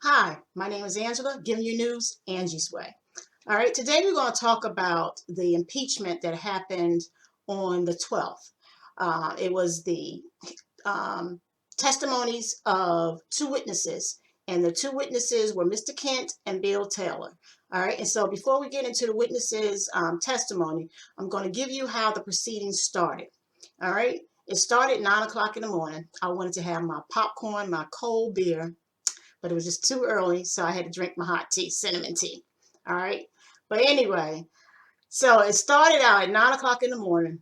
Hi, my name is Angela, giving you news Angie's way. All right, today we're going to talk about the impeachment that happened on the 12th. It was the um, testimonies of two witnesses, and the two witnesses were Mr. Kent and Bill Taylor. All right, and so before we get into the witnesses' testimony, I'm going to give you how the proceedings started. All right, it started at 9 o'clock in the morning. I wanted to have my popcorn, my cold beer, but it was just too early, so I had to drink my hot tea, cinnamon tea. All right. But anyway, so it started out at 9 o'clock in the morning.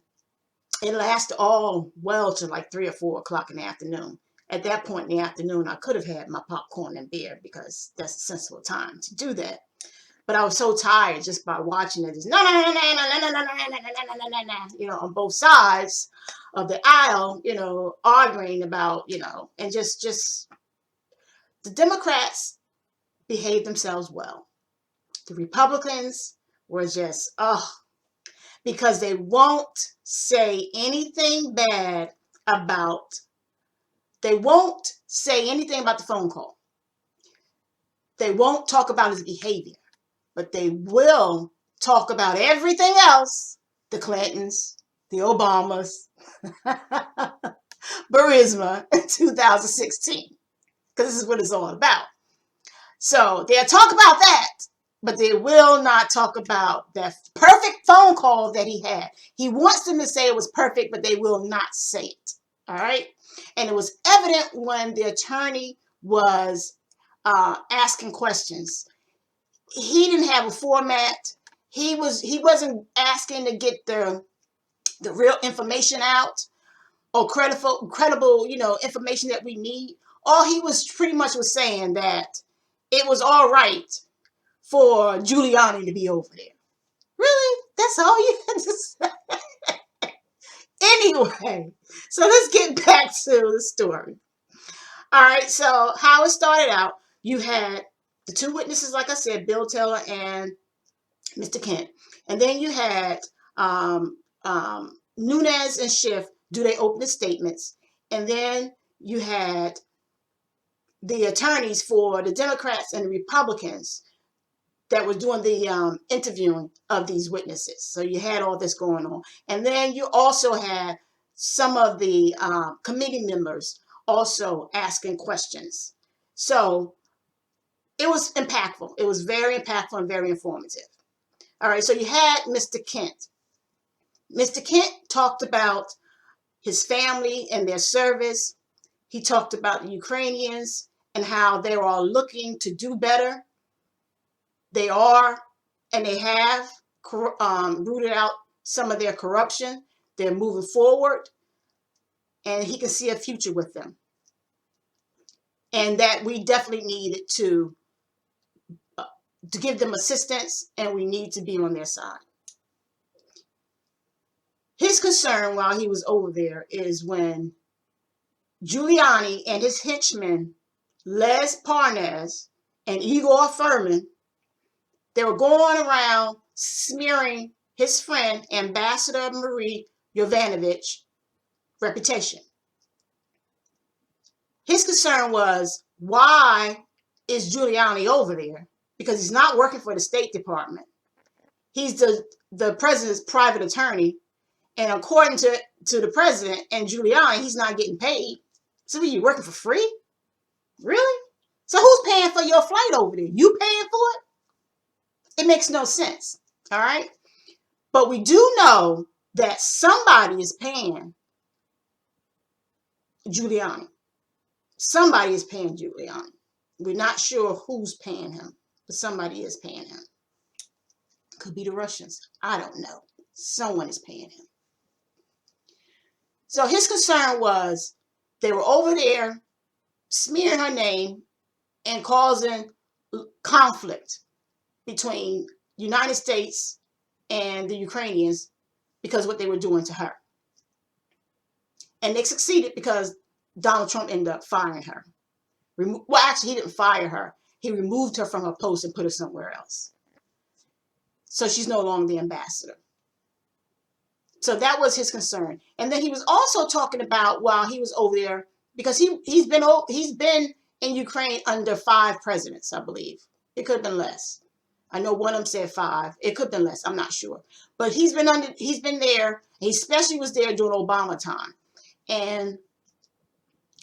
It lasted all well to like 3 or 4 o'clock in the afternoon. At that point in the afternoon, I could have had my popcorn and beer because that's a sensible time to do that. But I was so tired just by watching it. Just no, no, no, no, no, no, no, no, no, no, no, no, no, on both sides of the aisle, arguing about, and just the Democrats behaved themselves well. The Republicans were just, because they won't say anything bad about, they won't say anything about the phone call. They won't talk about his behavior, but they will talk about everything else. The Clintons, the Obamas, Burisma in 2016, because this is what it's all about. So they'll talk about that, but they will not talk about that perfect phone call that he had. He wants them to say it was perfect, but they will not say it. All right. And it was evident when the attorney was asking questions. He didn't have a format. He wasn't asking to get the real information out or credible, information that we need. All he was pretty much was saying that it was all right for Giuliani to be over there. Really? That's all you had to say? Anyway, so let's get back to the story. All right, so how it started out, you had the two witnesses, like I said, Bill Taylor and Mr. Kent. And then you had Nunes and Schiff do their opening statements. And then you had the attorneys for the Democrats and the Republicans that was doing the interviewing of these witnesses. So you had all this going on. And then you also had some of the committee members also asking questions. So it was impactful. It was very impactful and very informative. All right, so you had Mr. Kent. Mr. Kent talked about his family and their service. He talked about the Ukrainians and how they were all looking to do better. They are, and they have rooted out some of their corruption. They're moving forward, and he can see a future with them. And that we definitely needed to give them assistance, and we need to be on their side. His concern while he was over there is when Giuliani and his henchmen, Les Parnas and Igor Furman, they were going around smearing his friend, Ambassador Marie Yovanovitch's reputation. His concern was, why is Giuliani over there? Because he's not working for the State Department. He's the president's private attorney. And according to the president and Giuliani, he's not getting paid. So are you working for free? Really? So who's paying for your flight over there? You paying for it? It makes no sense. All right. But we do know that somebody is paying Giuliani. Somebody is paying Giuliani. We're not sure who's paying him, but somebody is paying him. Could be the Russians. I don't know. Someone is paying him. So his concern was they were over there smearing her name and causing conflict between United States and the Ukrainians because of what they were doing to her. And they succeeded because Donald Trump ended up firing her. Well, actually, he didn't fire her. He removed her from her post and put her somewhere else. So she's no longer the ambassador. So that was his concern. And then he was also talking about while he was over there, because he's been in Ukraine under 5 presidents, I believe. It could have been less. I know one of them said 5. It could have been less. I'm not sure. But he's been there. He especially was there during Obama time. And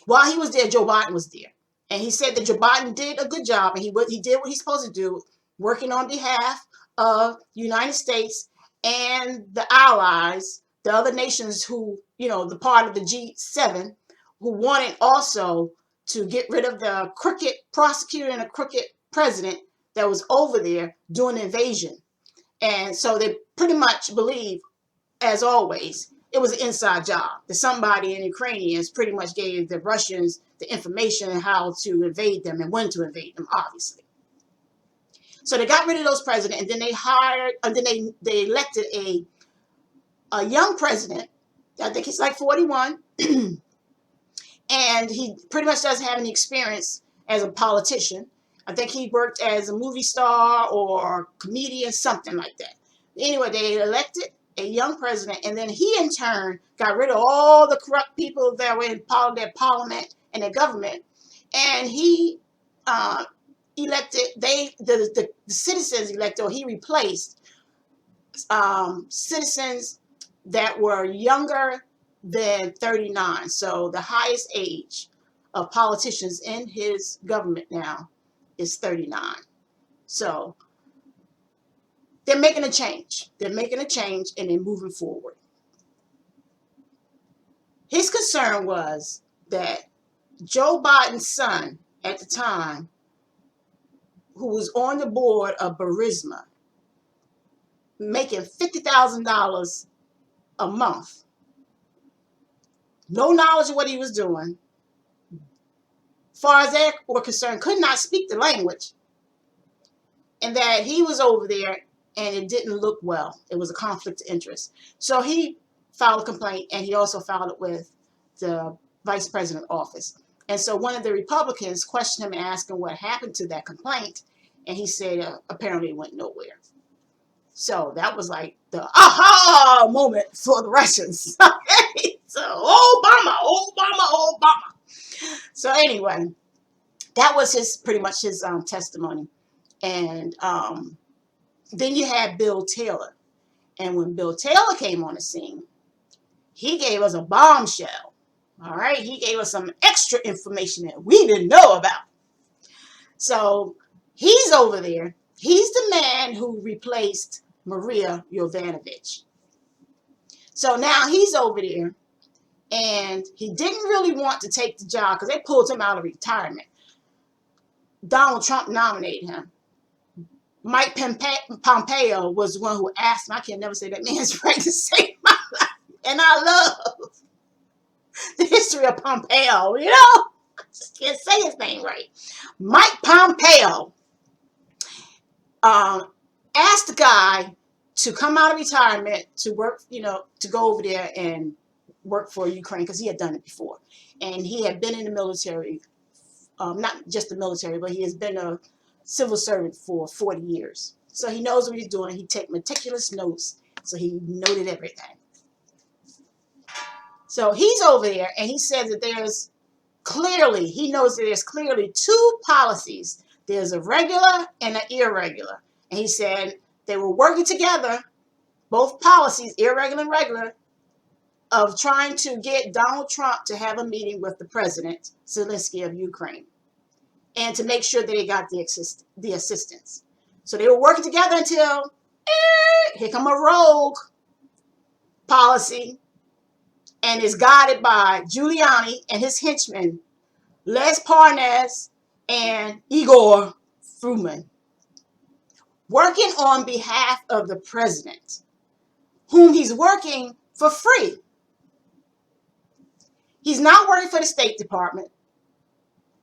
while he was there, Joe Biden was there. And he said that Joe Biden did a good job, and he did what he's supposed to do, working on behalf of the United States and the allies, the other nations who, the part of the G7, who wanted also to get rid of the crooked prosecutor and a crooked president that was over there doing the invasion. And so they pretty much believe, as always, it was an inside job. That somebody in Ukrainians pretty much gave the Russians the information on how to invade them and when to invade them, obviously. So they got rid of those presidents, and then they elected a young president. I think he's like 41, and he pretty much doesn't have any experience as a politician. I think he worked as a movie star or comedian, something like that. Anyway, they elected a young president, and then he in turn got rid of all the corrupt people that were in their parliament and their government, and he elected the citizens elected, or he replaced citizens that were younger than 39. So the highest age of politicians in his government now is 39. So they're making a change. They're making a change, and they're moving forward. His concern was that Joe Biden's son at the time, who was on the board of Burisma, making $50,000 a month, no knowledge of what he was doing, as far as they were concerned, could not speak the language, and that he was over there and it didn't look well. It was a conflict of interest. So he filed a complaint, and he also filed it with the vice president office. And so one of the Republicans questioned him and asked him what happened to that complaint, and he said apparently it went nowhere. So that was like the aha moment for the Russians. Okay? So Obama. So anyway, that was pretty much his testimony. And then you had Bill Taylor. And when Bill Taylor came on the scene, he gave us a bombshell. All right? He gave us some extra information that we didn't know about. So he's over there. He's the man who replaced Maria Yovanovitch. So now he's over there, and he didn't really want to take the job because they pulled him out of retirement. Donald Trump nominated him. Mike Pompeo was the one who asked him. I can never say that man's right to save my life. And I love the history of Pompeo, I just can't say his name right. Mike Pompeo asked the guy to come out of retirement to work, to go over there and work for Ukraine, because he had done it before. And he had been in the military, not just the military, but he has been a civil servant for 40 years. So he knows what he's doing. He takes meticulous notes. So he noted everything. So he's over there, and he says that he knows that there's clearly 2 policies. There's a regular and an irregular. And he said they were working together, both policies, irregular and regular, of trying to get Donald Trump to have a meeting with the president, Zelensky of Ukraine, and to make sure that they got the assistance. So they were working together until, here come a rogue policy, and is guided by Giuliani and his henchmen, Les Parnas and Igor Fruman, working on behalf of the president, whom he's working for free. He's not working for the State Department.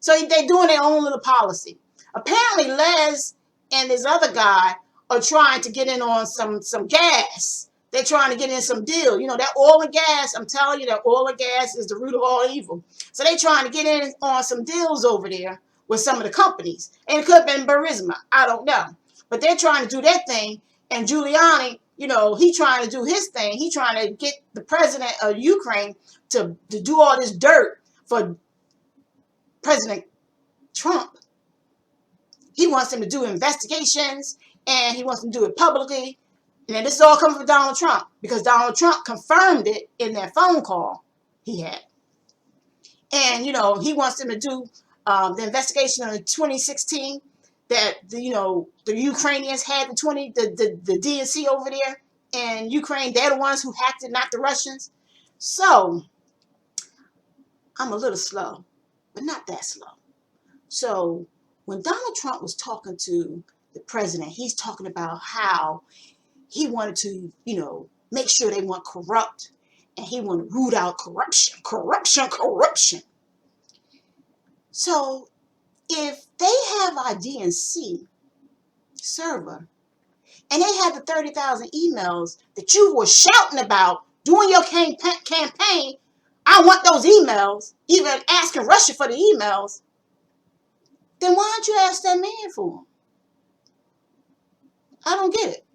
So they're doing their own little policy. Apparently, Les and this other guy are trying to get in on some gas. They're trying to get in some deal. That oil and gas, I'm telling you, that oil and gas is the root of all evil. So they're trying to get in on some deals over there with some of the companies. And it could have been Burisma. I don't know. But they're trying to do their thing. And Giuliani, he trying to do his thing. He trying to get the president of Ukraine to do all this dirt for President Trump, he wants them to do investigations, and he wants them to do it publicly. And then this is all coming from Donald Trump, because Donald Trump confirmed it in that phone call he had. And, he wants them to do the investigation in 2016 that, the Ukrainians had the DNC over there in Ukraine. They're the ones who hacked it, not the Russians. So I'm a little slow, but not that slow. So when Donald Trump was talking to the president, he's talking about how he wanted to, make sure they weren't corrupt, and he wanted to root out corruption. So if they have our DNC server, and they had the 30,000 emails that you were shouting about during your campaign, I want those emails, even asking Russia for the emails, then why don't you ask that man for them? I don't get it.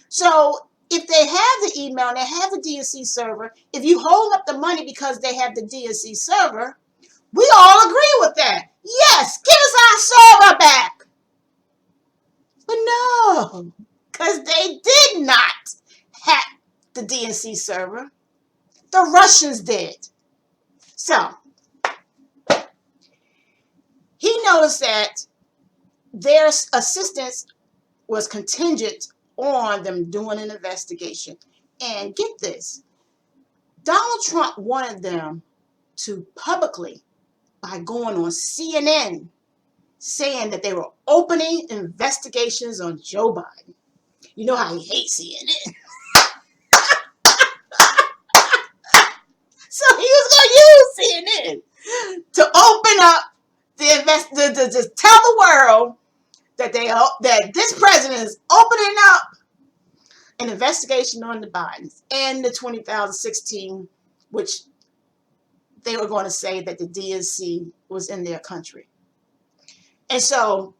So if they have the email and they have the DNC server, if you hold up the money because they have the DNC server, we all agree with that. Yes, give us our server back. But no, because they did not hack the DNC server. The Russians did. So he noticed that their assistance was contingent on them doing an investigation. And get this, Donald Trump wanted them to publicly, by going on CNN, saying that they were opening investigations on Joe Biden. You know how he hates CNN. So he was going to use CNN to open up to tell the world that that this president is opening up an investigation on the Bidens and the 2016, which they were going to say that the DNC was in their country. And so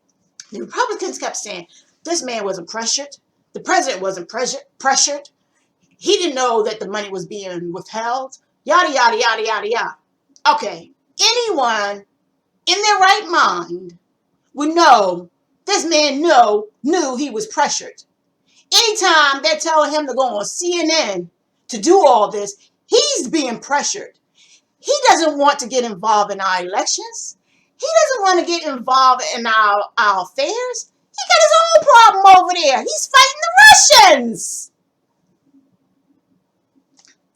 the Republicans kept saying, this man wasn't pressured. The president wasn't pressured. He didn't know that the money was being withheld. Yada, yada, yada, yada, yada. Okay, anyone in their right mind would know this man knew he was pressured. Anytime they're telling him to go on CNN to do all this, he's being pressured. He doesn't want to get involved in our elections. He doesn't want to get involved in our affairs. He got his own problem over there. He's fighting the Russians.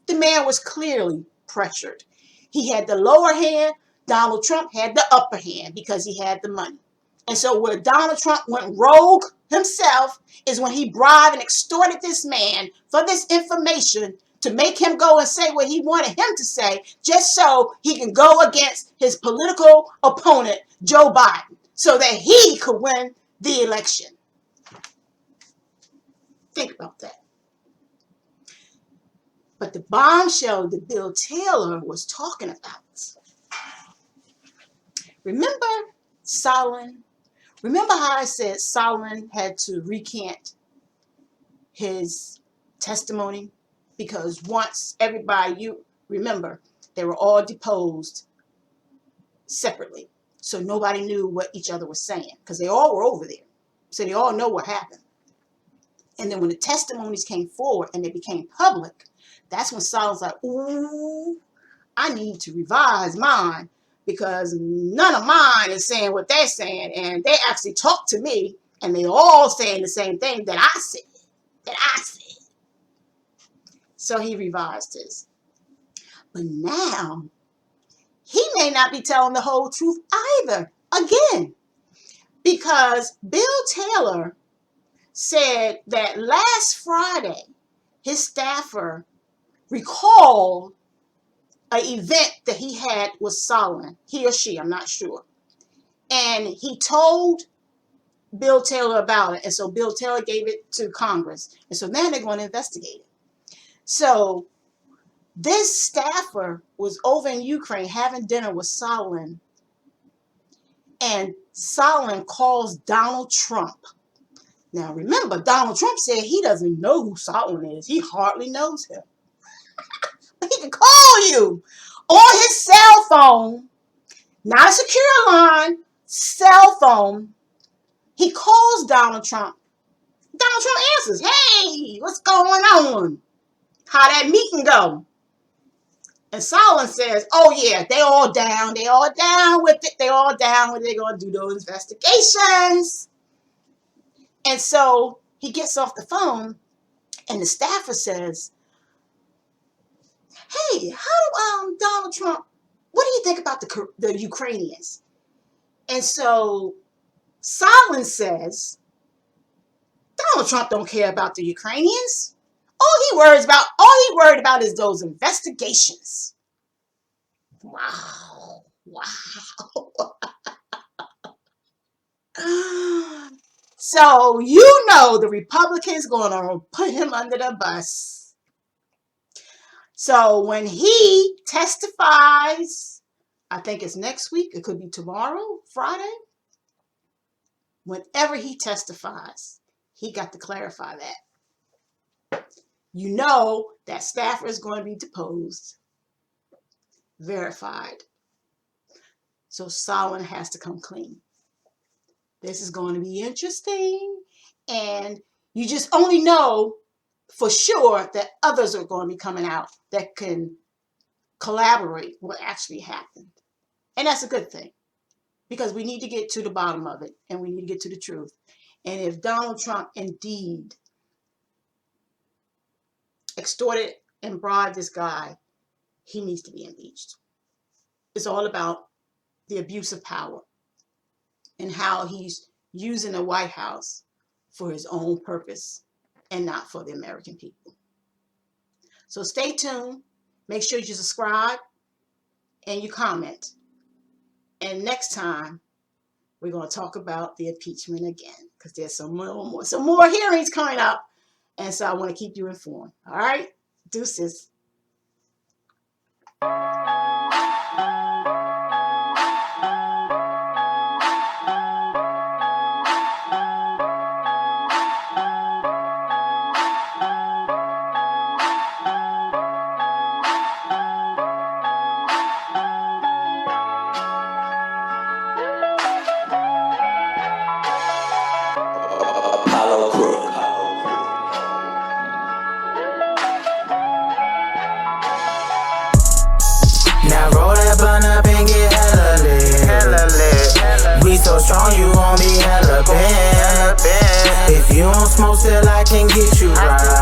The man was clearly pressured. He had the lower hand. Donald Trump had the upper hand because he had the money. And so where Donald Trump went rogue himself is when he bribed and extorted this man for this information to make him go and say what he wanted him to say, just so he can go against his political opponent, Joe Biden, so that he could win the election. Think about that. But the bombshell that Bill Taylor was talking about, remember Solomon? Remember how I said Solomon had to recant his testimony? Because once everybody, you remember, they were all deposed separately. So nobody knew what each other was saying because they all were over there. So they all know what happened. And then when the testimonies came forward and they became public, that's when Solomon's like, ooh, I need to revise mine because none of mine is saying what they're saying. And they actually talked to me and they all saying the same thing that I said. So he revised his. But now, he may not be telling the whole truth either. Again, because Bill Taylor said that last Friday, his staffer recalled an event that he had with Solomon. He or she, I'm not sure. And he told Bill Taylor about it. And so Bill Taylor gave it to Congress. And so now they're going to investigate it. So this staffer was over in Ukraine having dinner with Solomon. And Solomon calls Donald Trump. Now remember, Donald Trump said he doesn't know who Solomon is. He hardly knows him. But he can call you on his cell phone not a secure line, cell phone. He calls Donald Trump. Donald Trump answers, "Hey, what's going on? How that meeting go?" And Solomon says, "Oh yeah, they all down. They all down with it. They all down with it. They're going to do those investigations." And so he gets off the phone, and the staffer says, "Hey, how do Donald Trump? What do you think about the Ukrainians?" And so Solomon says, "Donald Trump don't care about the Ukrainians. All he worried about is those investigations." Wow. Wow. So you know the Republicans going to put him under the bus. So when he testifies, I think it's next week, it could be tomorrow, Friday. Whenever he testifies, he got to clarify that. You know that staffer is going to be deposed, verified. So Solomon has to come clean. This is going to be interesting. And you just only know for sure that others are going to be coming out that can collaborate what actually happened. And that's a good thing, because we need to get to the bottom of it, and we need to get to the truth. And if Donald Trump indeed extorted and bribed this guy, he needs to be impeached. It's all about the abuse of power and how he's using the White House for his own purpose and not for the American people. So stay tuned. Make sure you subscribe and you comment. And next time, we're going to talk about the impeachment again, because there's some more hearings coming up. And so I want to keep you informed. All right? Deuces. Now roll that blunt up and get hella lit. We so strong, you gon' be hella bent. If you don't smoke, still I can get you right.